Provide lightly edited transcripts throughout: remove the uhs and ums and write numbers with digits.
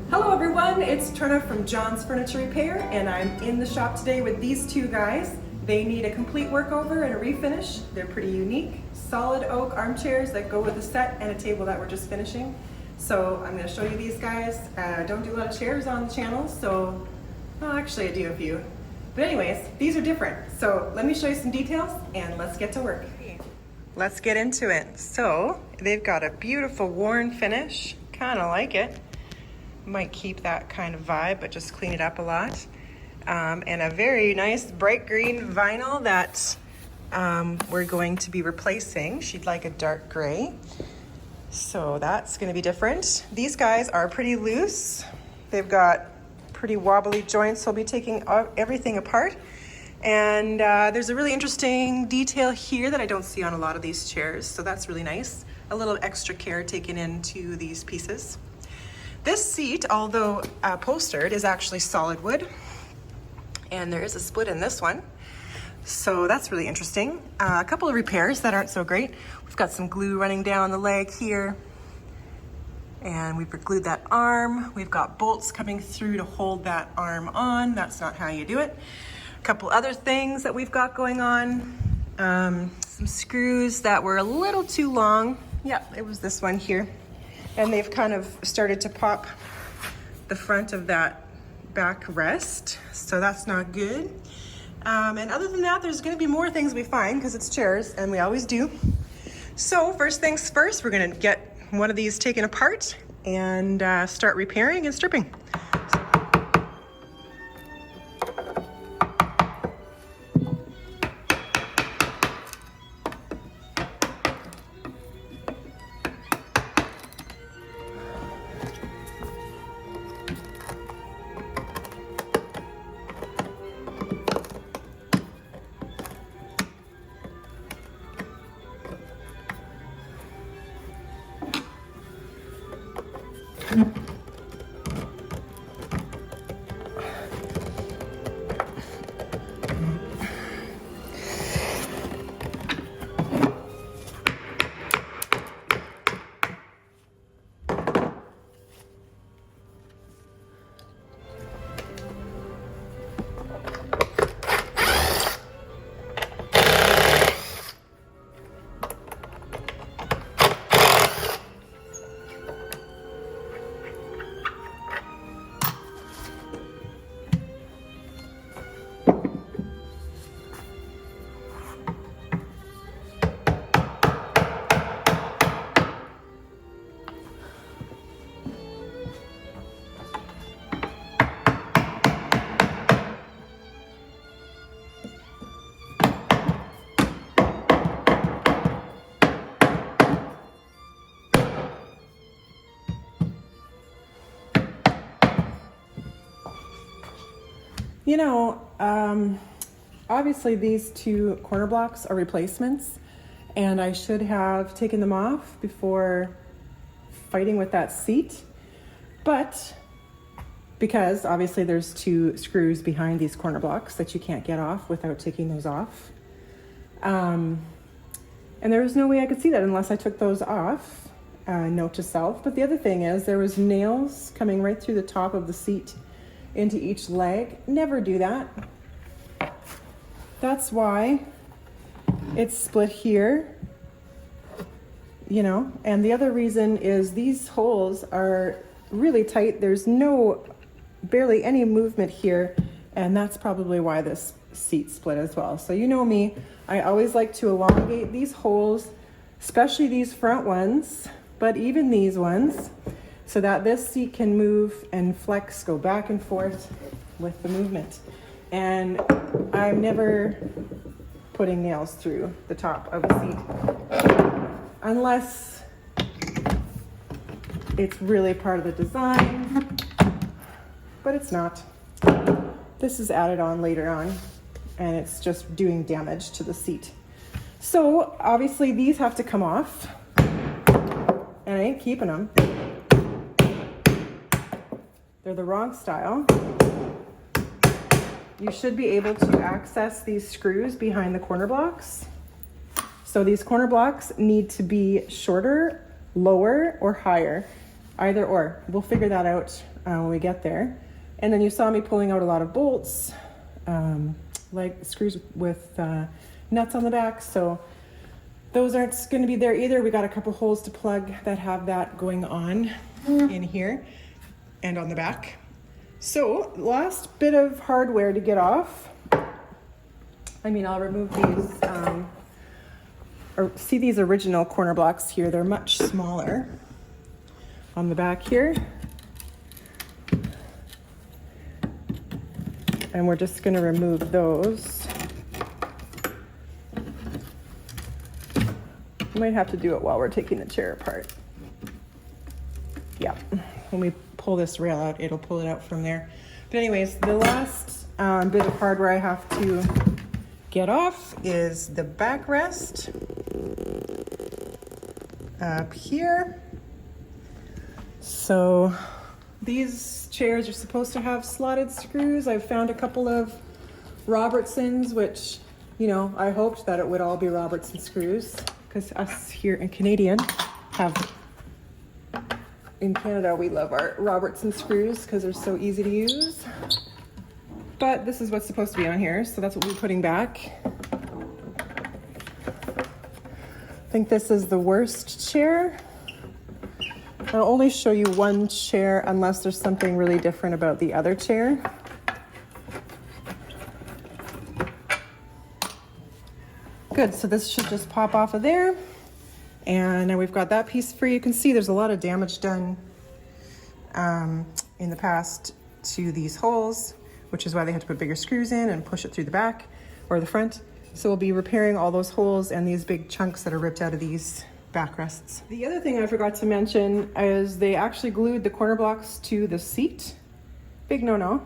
Hello everyone, it's Trena from John's Furniture Repair, and I'm in the shop today with these two guys. They need a complete workover and a refinish. They're pretty unique, solid oak armchairs that go with the set and a table that we're just finishing. So I'm going to show you these guys. I don't do a lot of chairs on the channel, so well, actually I do a few. But anyways, these are different. So let me show you some details and let's get to work. Let's get into it. So they've got a beautiful worn finish, kind of like it. Might keep that kind of vibe, but just clean it up a lot. And a very nice bright green vinyl that we're going to be replacing. She'd like a dark gray. So that's gonna be different. These guys are pretty loose. They've got pretty wobbly joints, so I'll be taking everything apart. And there's a really interesting detail here that I don't see on a lot of these chairs, so that's really nice. A little extra care taken into these pieces. This seat, although upholstered, is actually solid wood, and there is a split in this one, so that's really interesting. A couple of repairs that aren't so great. We've got some glue running down the leg here, and we've glued that arm. We've got bolts coming through to hold that arm on. That's not how you do it. A couple other things that we've got going on. Some screws that were a little too long. Yeah, it was this one here. And they've kind of started to pop the front of that back rest, so that's not good. And other than that, there's gonna be more things we find because it's chairs and we always do. So first things first, we're gonna get one of these taken apart and start repairing and stripping. You know, obviously these two corner blocks are replacements, and I should have taken them off before fighting with that seat, but because obviously there's two screws behind these corner blocks that you can't get off without taking those off. And there was no way I could see that unless I took those off, note to self. But the other thing is there was nails coming right through the top of the seat into each leg. Never do that. That's why it's split here, you know. And the other reason is these holes are really tight. There's barely any movement here, and that's probably why this seat split as well. So you know me, I always like to elongate these holes especially these front ones, but even these ones, so that this seat can move and flex, go back and forth with the movement. And I'm never putting nails through the top of a seat unless it's really part of the design, but it's not. This is added on later on, and it's just doing damage to the seat. So obviously these have to come off, and I ain't keeping them. They're the wrong style. You should be able to access these screws behind the corner blocks. So these corner blocks need to be shorter, lower, or higher. Either or. We'll figure that out when we get there. And then you saw me pulling out a lot of bolts, like screws with nuts on the back. So those aren't going to be there either. We got a couple holes to plug that have that going on in here and on the back. So last bit of hardware to get off. I mean, I'll remove these, or see these original corner blocks here. They're much smaller on the back here. And we're just gonna remove those. We might have to do it while we're taking the chair apart. Yeah, when we pull this rail out, it'll pull it out from there. But anyways, the last bit of hardware I have to get off is the backrest up here. So these chairs are supposed to have slotted screws. I've found a couple of Robertsons, which, you know, I hoped that it would all be Robertson screws, because us here in Canada, we love our Robertson screws because they're so easy to use. But this is what's supposed to be on here, so that's what we're putting back. I think this is the worst chair. I'll only show you one chair unless there's something really different about the other chair. Good, so this should just pop off of there. And now we've got that piece free. You can see there's a lot of damage done in the past to these holes, which is why they had to put bigger screws in and push it through the back or the front. So we'll be repairing all those holes and these big chunks that are ripped out of these backrests. The other thing I forgot to mention is they actually glued the corner blocks to the seat. Big no-no.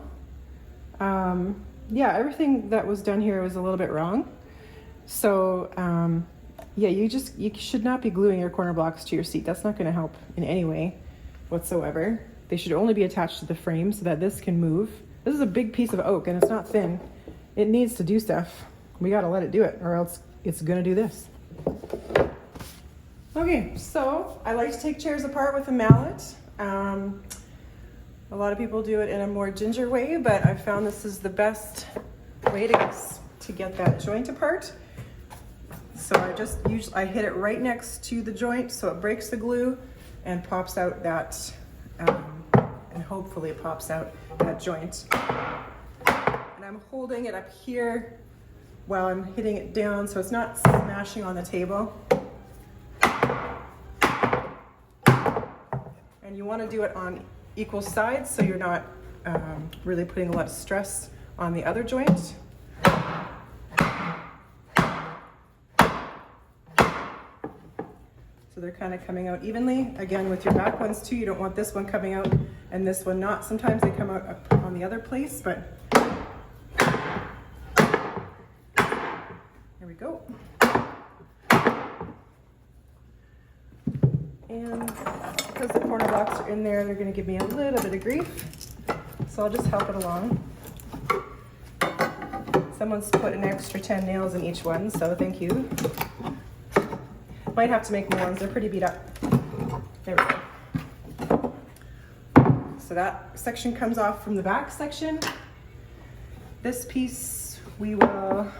Yeah, everything that was done here was a little bit wrong. So yeah, you should not be gluing your corner blocks to your seat. That's not going to help in any way whatsoever. They should only be attached to the frame so that this can move. This is a big piece of oak and it's not thin. It needs to do stuff. We got to let it do it or else it's going to do this. Okay, so I like to take chairs apart with a mallet. A lot of people do it in a more ginger way, but I found this is the best way to get that joint apart. So I hit it right next to the joint so it breaks the glue and pops out that, and hopefully it pops out that joint. And I'm holding it up here while I'm hitting it down so it's not smashing on the table. And you want to do it on equal sides so you're not really putting a lot of stress on the other joint. So they're kind of coming out evenly. Again, with your back ones too, you don't want this one coming out and this one not. Sometimes they come out up on the other place, but here we go. And because the corner blocks are in there, they're going to give me a little bit of grief. So I'll just help it along. Someone's put an extra 10 nails in each one, so thank you. Might have to make more ones, they're pretty beat up. There we go. So that section comes off from the back section. This piece we will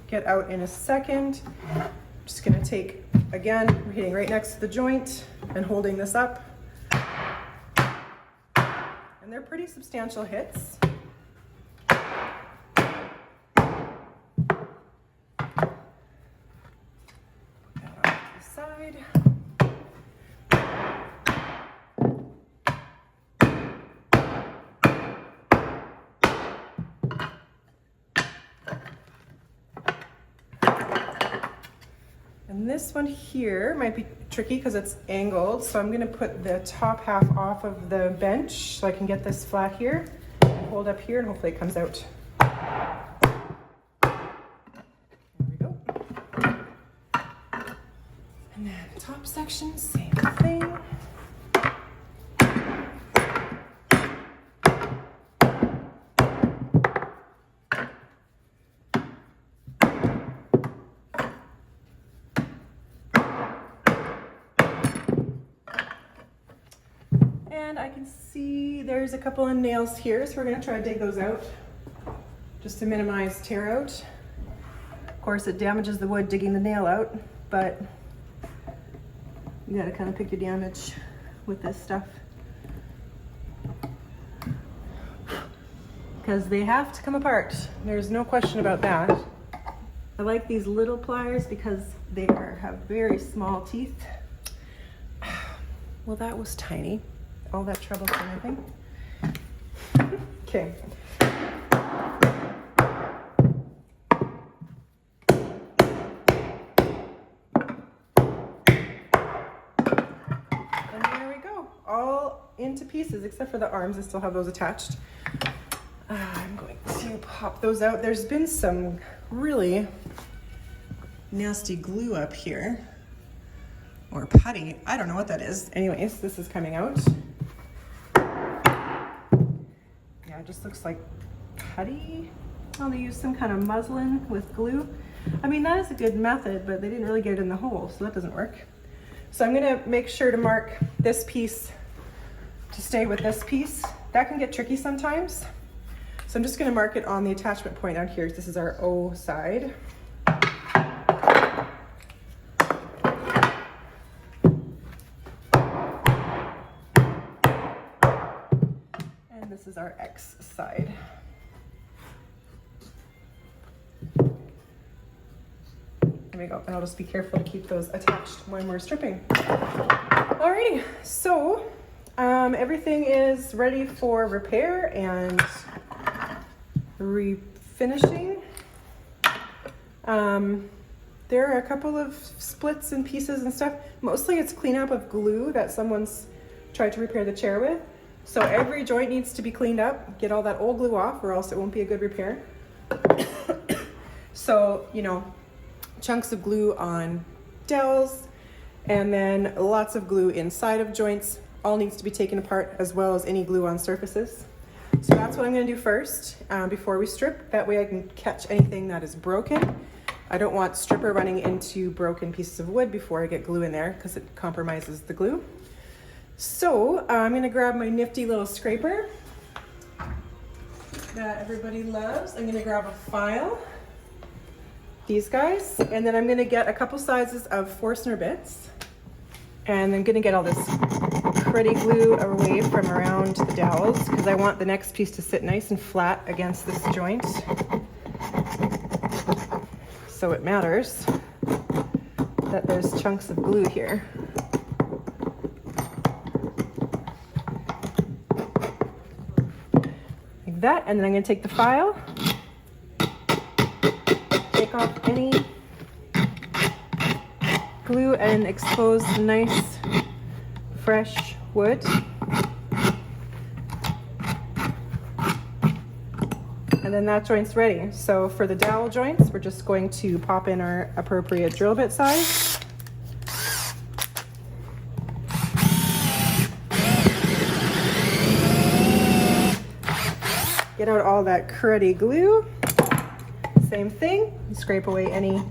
get out in a second. I'm just gonna take, again, we're hitting right next to the joint and holding this up. And they're pretty substantial hits. Side. side. And this one here might be tricky because it's angled, so I'm gonna put the top half off of the bench so I can get this flat here, hold up here, and hopefully it comes out. There we go. And then the top section, same thing. And I can see there's a couple of nails here, so we're going to try to dig those out just to minimize tear out. Of course, it damages the wood digging the nail out, but you got to kind of pick your damage with this stuff because they have to come apart. There's no question about that. I like these little pliers because they have very small teeth. Well, that was tiny. All that trouble for nothing. Okay. And there we go. All into pieces except for the arms. I still have those attached. I'm going to pop those out. There's been some really nasty glue up here. Or putty. I don't know what that is. Anyways, this is coming out. Yeah, it just looks like putty. Oh, they used some kind of muslin with glue. I mean, that is a good method, but they didn't really get it in the hole, so that doesn't work. So I'm gonna make sure to mark this piece to stay with this piece. That can get tricky sometimes. So I'm just gonna mark it on the attachment point out here. This is our O side. This is our X side. There we go. And I'll just be careful to keep those attached when we're stripping. Alrighty, so everything is ready for repair and refinishing. There are a couple of splits and pieces and stuff. Mostly it's cleanup of glue that someone's tried to repair the chair with. So every joint needs to be cleaned up, get all that old glue off or else it won't be a good repair. So, you know, chunks of glue on dowels and then lots of glue inside of joints, all needs to be taken apart as well as any glue on surfaces. So that's what I'm gonna do first before we strip. That way I can catch anything that is broken. I don't want stripper running into broken pieces of wood before I get glue in there because it compromises the glue. So I'm gonna grab my nifty little scraper that everybody loves. I'm gonna grab a file, these guys, and then I'm gonna get a couple sizes of Forstner bits. And I'm gonna get all this pretty glue away from around the dowels because I want the next piece to sit nice and flat against this joint. So it matters that there's chunks of glue here. That, and then I'm going to take the file, take off any glue and expose nice fresh wood. And then that joint's ready. So for the dowel joints, we're just going to pop in our appropriate drill bit size. Get out all that cruddy glue. Same thing, scrape away any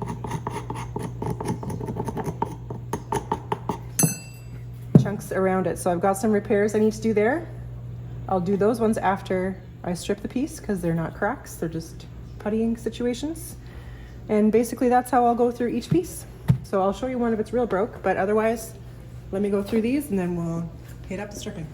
chunks around it. So I've got some repairs I need to do there. I'll do those ones after I strip the piece because they're not cracks, they're just puttying situations. And basically that's how I'll go through each piece. So I'll show you one if it's real broke, but otherwise, let me go through these and then we'll head up to stripping.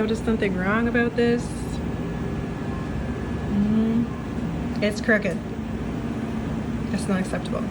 noticed something wrong about this? It's crooked. It's not acceptable.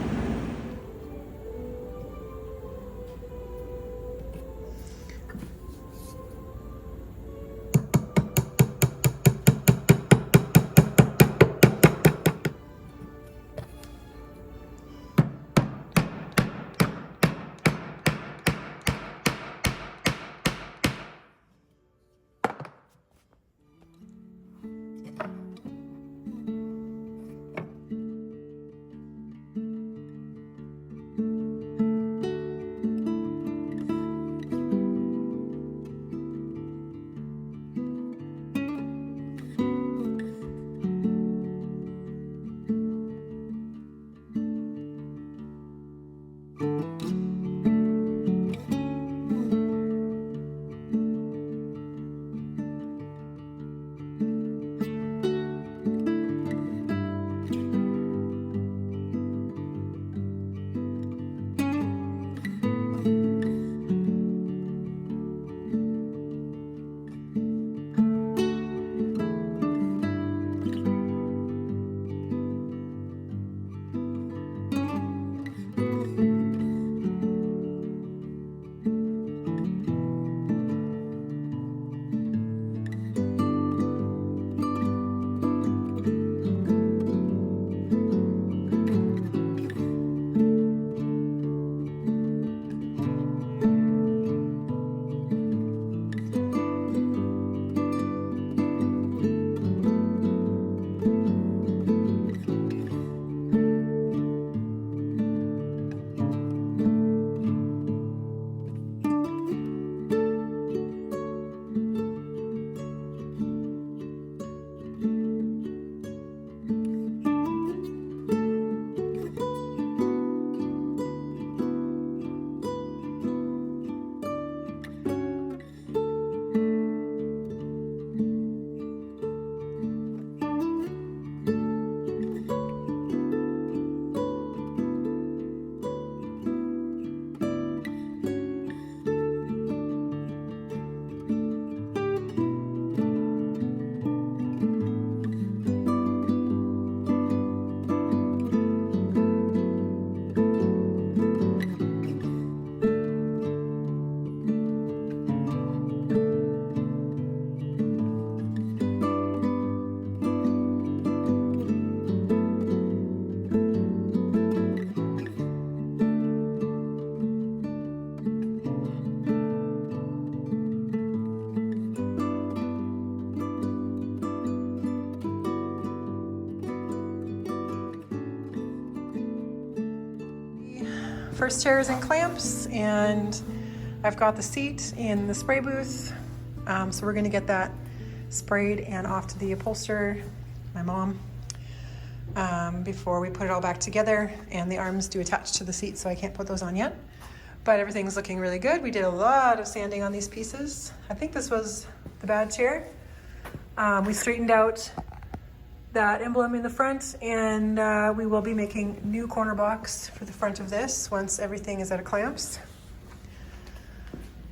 First chair is in clamps, and I've got the seat in the spray booth. So we're gonna get that sprayed and off to the upholsterer, my mom, before we put it all back together. And the arms do attach to the seat, so I can't put those on yet. But everything's looking really good. We did a lot of sanding on these pieces. I think this was the bad chair. We straightened out that emblem in the front, and we will be making new corner blocks for the front of this once everything is out of clamps.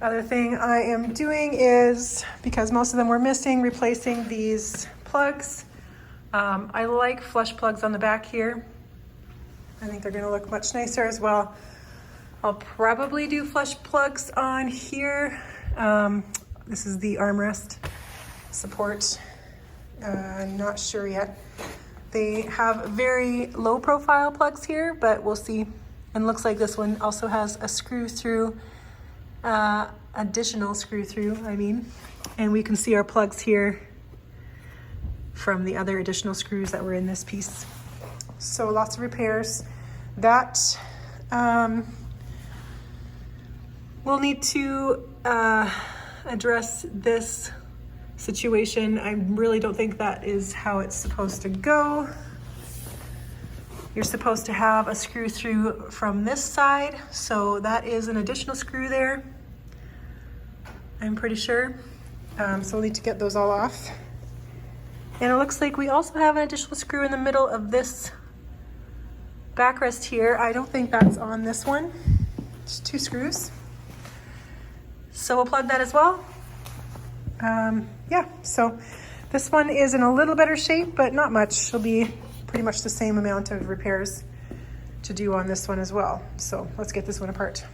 Other thing I am doing is, because most of them were missing, replacing these plugs. I like flush plugs on the back here. I think they're gonna look much nicer as well. I'll probably do flush plugs on here. This is the armrest support. I'm not sure yet. They have very low profile plugs here, but we'll see. And looks like this one also has a screw through, additional screw through, I mean. And we can see our plugs here from the other additional screws that were in this piece. So lots of repairs. That we'll need to address this situation. I really don't think that is how it's supposed to go. You're supposed to have a screw through from this side, so that is an additional screw there, I'm pretty sure. So we'll need to get those all off. And it looks like we also have an additional screw in the middle of this backrest here. I don't think that's on this one. It's 2 screws. So we'll plug that as well. Yeah, so this one is in a little better shape, but not much. It'll be pretty much the same amount of repairs to do on this one as well. So let's get this one apart.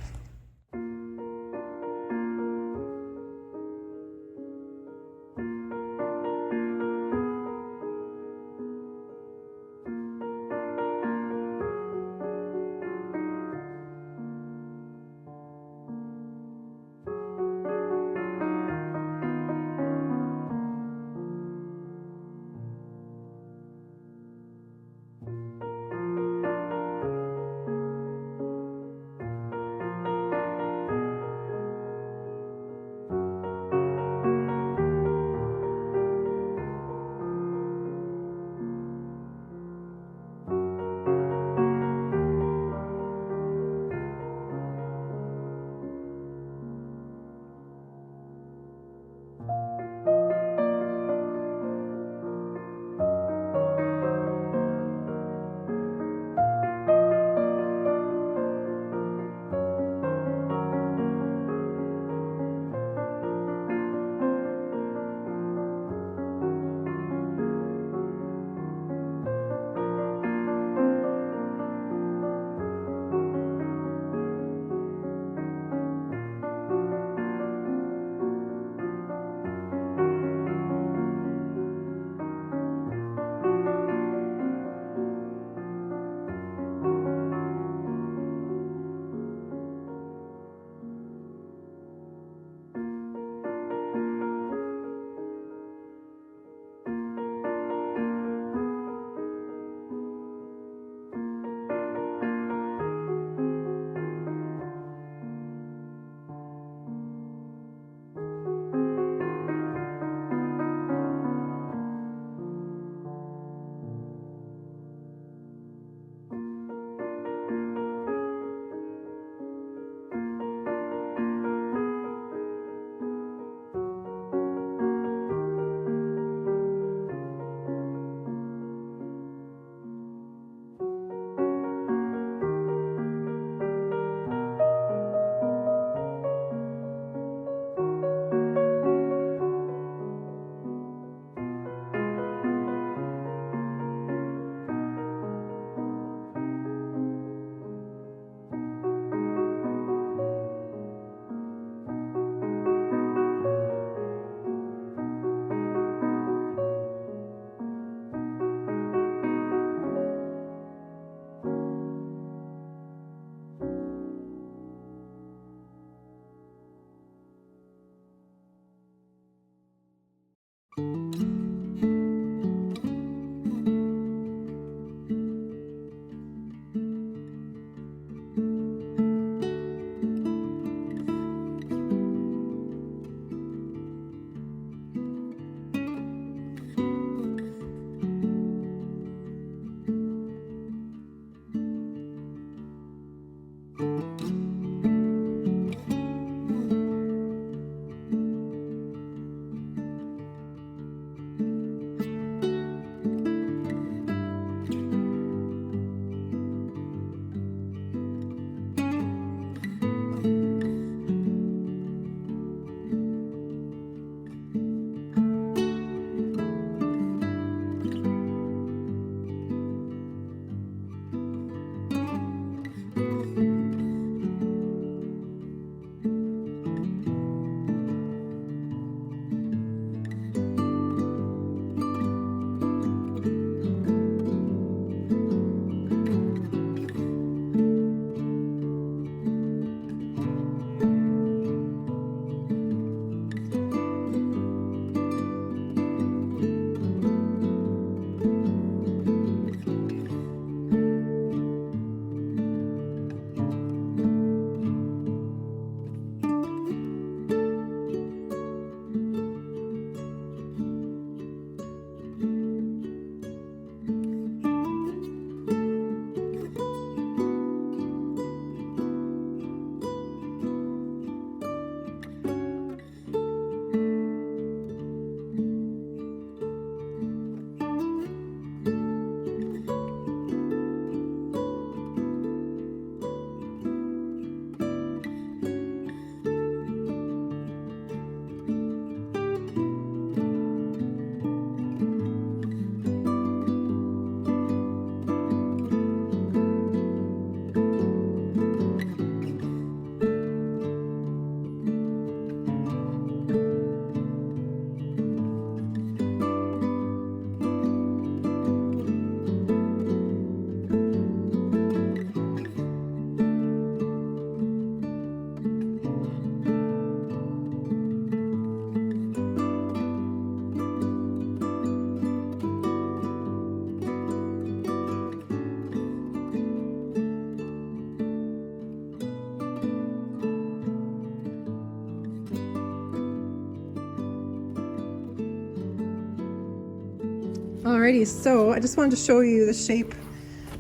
Alrighty, so I just wanted to show you the shape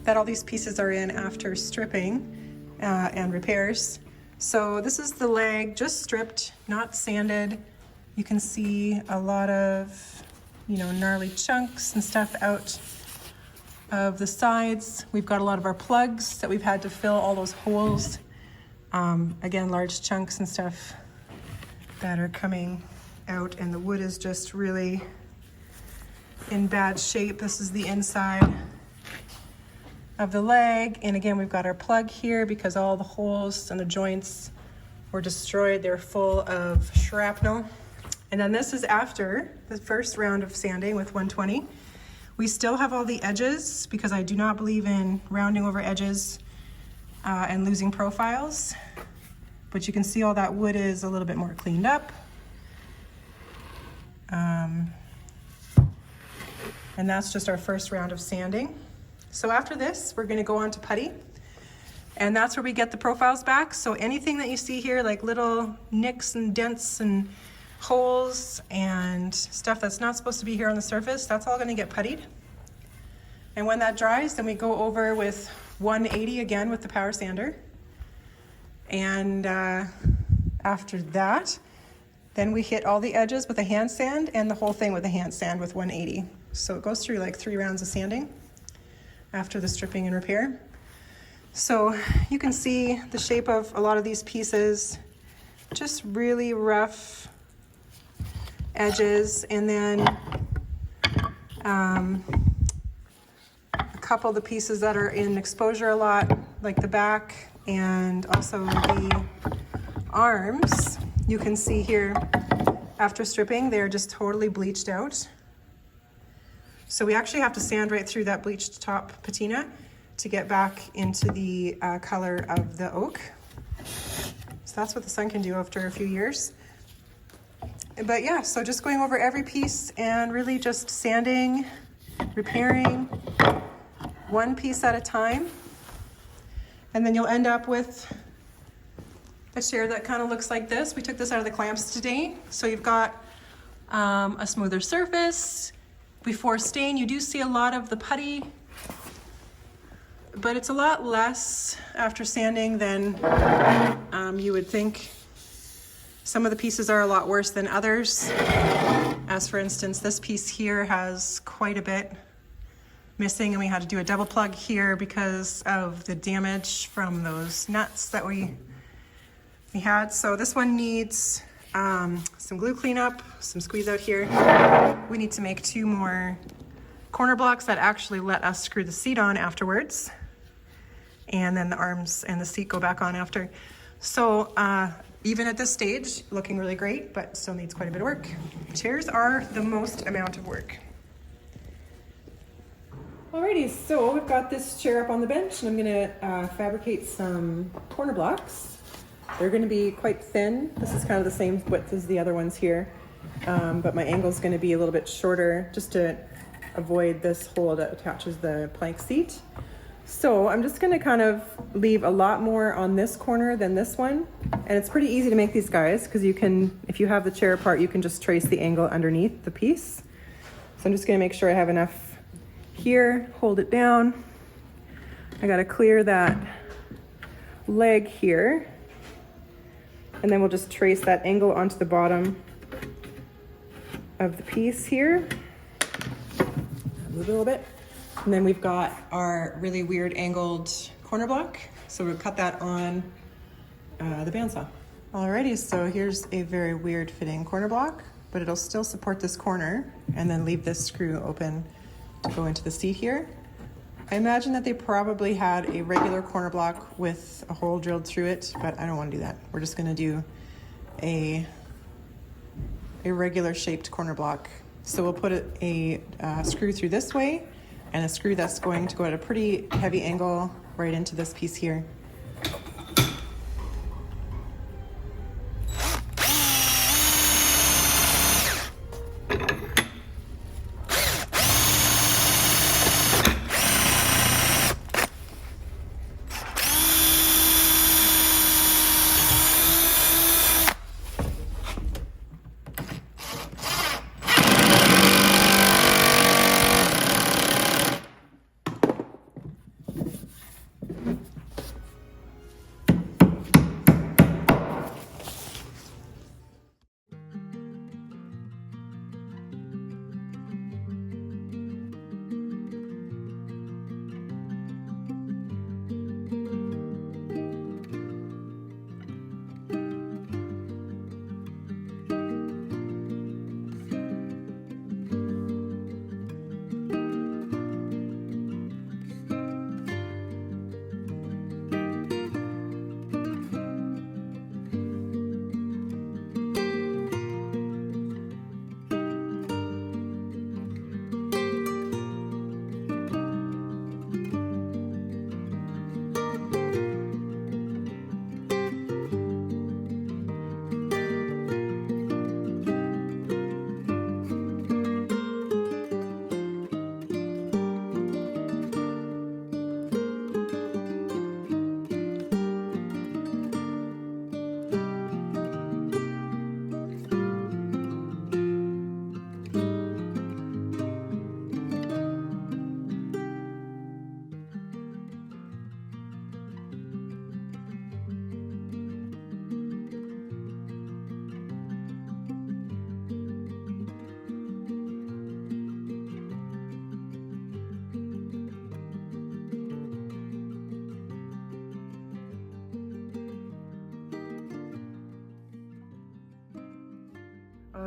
that all these pieces are in after stripping and repairs. So this is the leg, just stripped, not sanded. You can see a lot of, gnarly chunks and stuff out of the sides. We've got a lot of our plugs that we've had to fill all those holes. Again, large chunks and stuff that are coming out, and the wood is just really in bad shape. This is the inside of the leg, and again we've got our plug here because all the holes and the joints were destroyed. They're full of shrapnel. And then this is after the first round of sanding with 120. We still have all the edges because I do not believe in rounding over edges and losing profiles, but you can see all that wood is a little bit more cleaned up. And that's just our first round of sanding. So after this, we're gonna go on to putty, and that's where we get the profiles back. So anything that you see here, like little nicks and dents and holes and stuff that's not supposed to be here on the surface, that's all gonna get puttied. And when that dries, then we go over with 180 again with the power sander. And after that, then we hit all the edges with a hand sand and the whole thing with a hand sand with 180. So it goes through like 3 rounds of sanding after the stripping and repair. So you can see the shape of a lot of these pieces, just really rough edges, and then a couple of the pieces that are in exposure a lot, like the back and also the arms. You can see here after stripping, they're just totally bleached out. So we actually have to sand right through that bleached top patina to get back into the color of the oak. So that's what the sun can do after a few years. But yeah, so just going over every piece and really just sanding, repairing, one piece at a time. And then you'll end up with a chair that kind of looks like this. We took this out of the clamps today. So you've got a smoother surface. Before stain, you do see a lot of the putty, but it's a lot less after sanding than you would think. Some of the pieces are a lot worse than others. As for instance, this piece here has quite a bit missing, and we had to do a double plug here because of the damage from those nuts that we had. So this one needs some glue cleanup, some squeeze out here. We need to make 2 more corner blocks that actually let us screw the seat on afterwards. And then the arms and the seat go back on after. So even at this stage, looking really great, but still needs quite a bit of work. Chairs are the most amount of work. Alrighty, so we've got this chair up on the bench, and I'm gonna fabricate some corner blocks. They're gonna be quite thin. This is kind of the same width as the other ones here, but my angle is gonna be a little bit shorter just to avoid this hole that attaches the plank seat. So I'm just gonna kind of leave a lot more on this corner than this one. And it's pretty easy to make these guys because you can, if you have the chair apart, you can just trace the angle underneath the piece. So I'm just gonna make sure I have enough here, hold it down. I gotta clear that leg here. And then we'll just trace that angle onto the bottom of the piece here. Move it a little bit. And then we've got our really weird angled corner block. So we'll cut that on the bandsaw. Alrighty, so here's a very weird fitting corner block, but it'll still support this corner, and then leave this screw open to go into the seat here. I imagine that they probably had a regular corner block with a hole drilled through it, but I don't want to do that. We're just going to do a regular shaped corner block. So we'll put a screw through this way, and a screw that's going to go at a pretty heavy angle right into this piece here.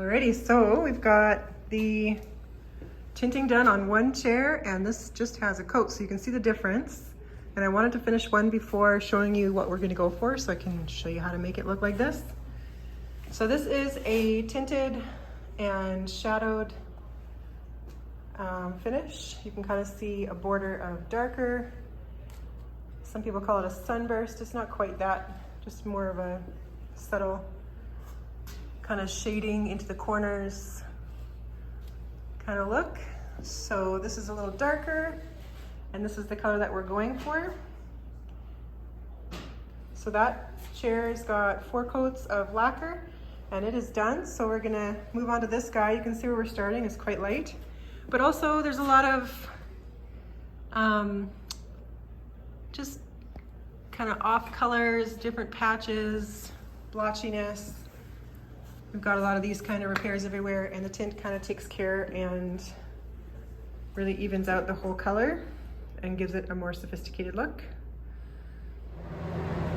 Alrighty, so we've got the tinting done on one chair, and this just has a coat, so you can see the difference. And I wanted to finish one before showing you what we're going to go for, so I can show you how to make it look like this. So this is a tinted and shadowed finish. You can kind of see a border of darker. Some people call it a sunburst. It's not quite that, just more of a subtle kind of shading into the corners kind of look. So this is a little darker, and this is the color that we're going for. So that chair's got 4 coats of lacquer, and it is done. So we're gonna move on to this guy. You can see where we're starting, it's quite light. But also there's a lot of just kind of off colors, different patches, blotchiness. We've got a lot of these kind of repairs everywhere, and the tint kind of takes care and really evens out the whole color and gives it a more sophisticated look.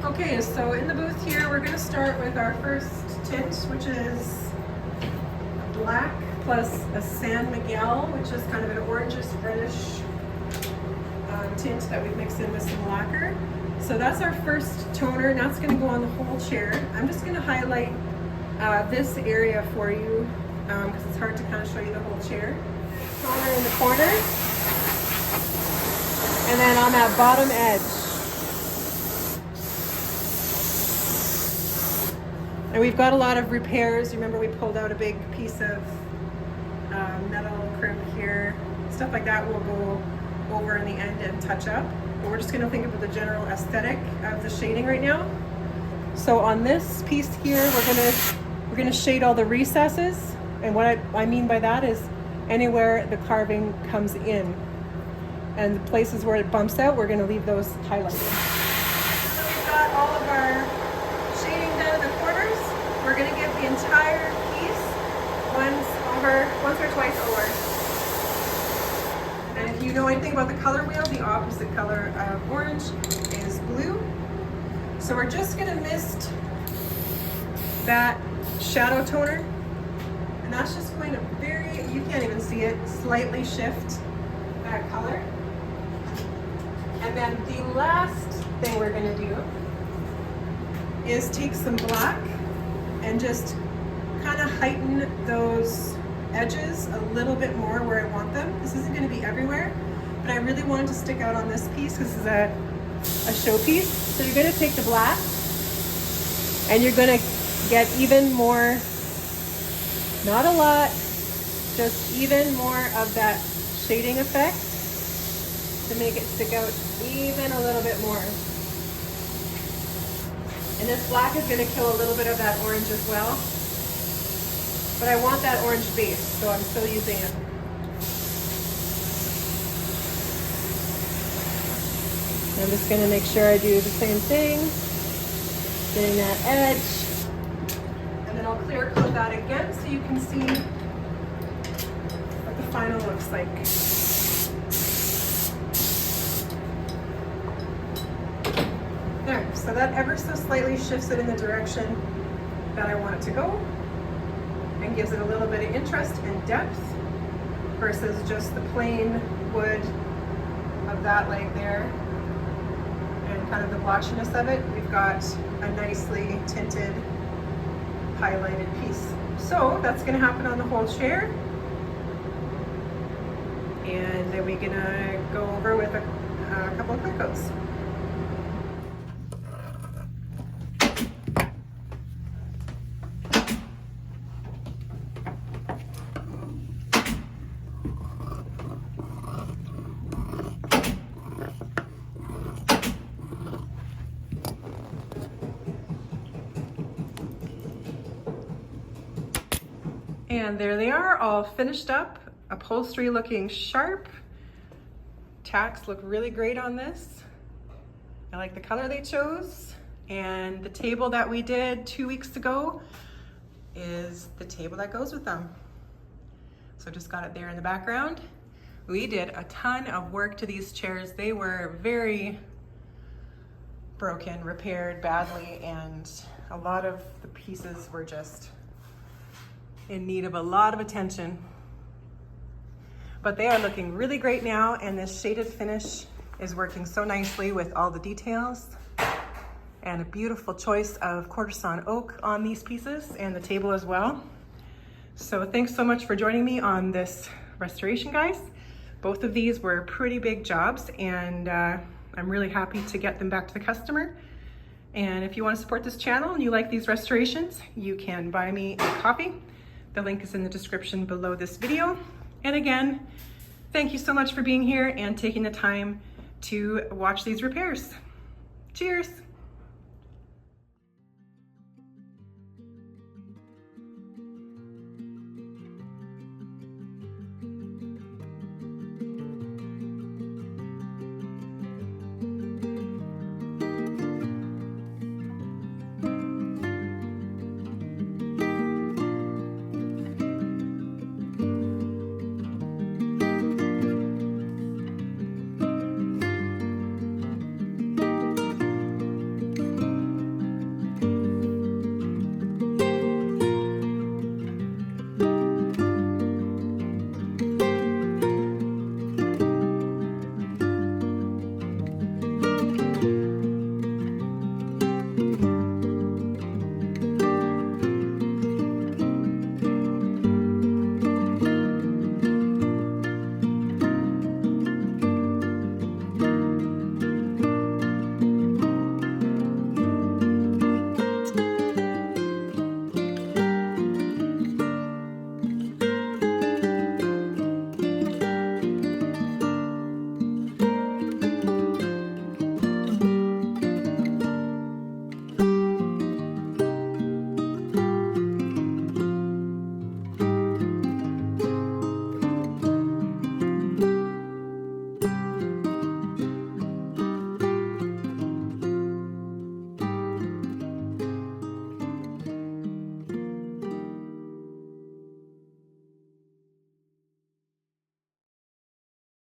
Okay, so in the booth here, we're gonna start with our first tint, which is black plus a San Miguel, which is kind of an orangish reddish tint that we've mixed in with some lacquer. So that's our first toner, and that's gonna go on the whole chair. I'm just gonna highlight this area for you because it's hard to kind of show you the whole chair. Toner in the corner, and then on that bottom edge. And we've got a lot of repairs. Remember, we pulled out a big piece of metal crimp here. Stuff like that will go over in the end and touch up. But we're just gonna think about the general aesthetic of the shading right now. So on this piece here, we're gonna shade all the recesses. And what I mean by that is anywhere the carving comes in. And the places where it bumps out, we're gonna leave those highlighted. So we've got all of our shading done in the corners. We're gonna give the entire piece once or twice over. And if you know anything about the color wheel, the opposite color of orange is blue. So we're just gonna mist that shadow toner. And that's just going to you can't even see it, slightly shift that color. And then the last thing we're gonna do is take some black and just kind of heighten those edges a little bit more where I want them. This isn't going to be everywhere, but I really wanted to stick out on this piece because this is a showpiece. So you're going to take the black and you're going to get even more, not a lot, just even more of that shading effect to make it stick out even a little bit more. And this black is going to kill a little bit of that orange as well. But I want that orange base, so I'm still using it. I'm just going to make sure I do the same thing, getting that edge. And then I'll clear coat that again so you can see what the final looks like. There, so that ever so slightly shifts it in the direction that I want it to go and gives it a little bit of interest and depth versus just the plain wood of that leg there and kind of the blotchiness of it. We've got a nicely tinted, highlighted piece. So that's gonna happen on the whole chair. And then we're gonna go over with a couple of clear coats. And there they are, all finished up. Upholstery looking sharp. Tacks look really great on this. I like the color they chose. And the table that we did 2 weeks ago is the table that goes with them. So just got it there in the background. We did a ton of work to these chairs. They were very broken, repaired badly, and a lot of the pieces were just in need of a lot of attention. But they are looking really great now, and this shaded finish is working so nicely with all the details, and a beautiful choice of quarter-sawn oak on these pieces and the table as well. So thanks so much for joining me on this restoration, guys. Both of these were pretty big jobs, and I'm really happy to get them back to the customer. And if you want to support this channel and you like these restorations, you can buy me a coffee. The link is in the description below this video. And again, thank you so much for being here and taking the time to watch these repairs. Cheers.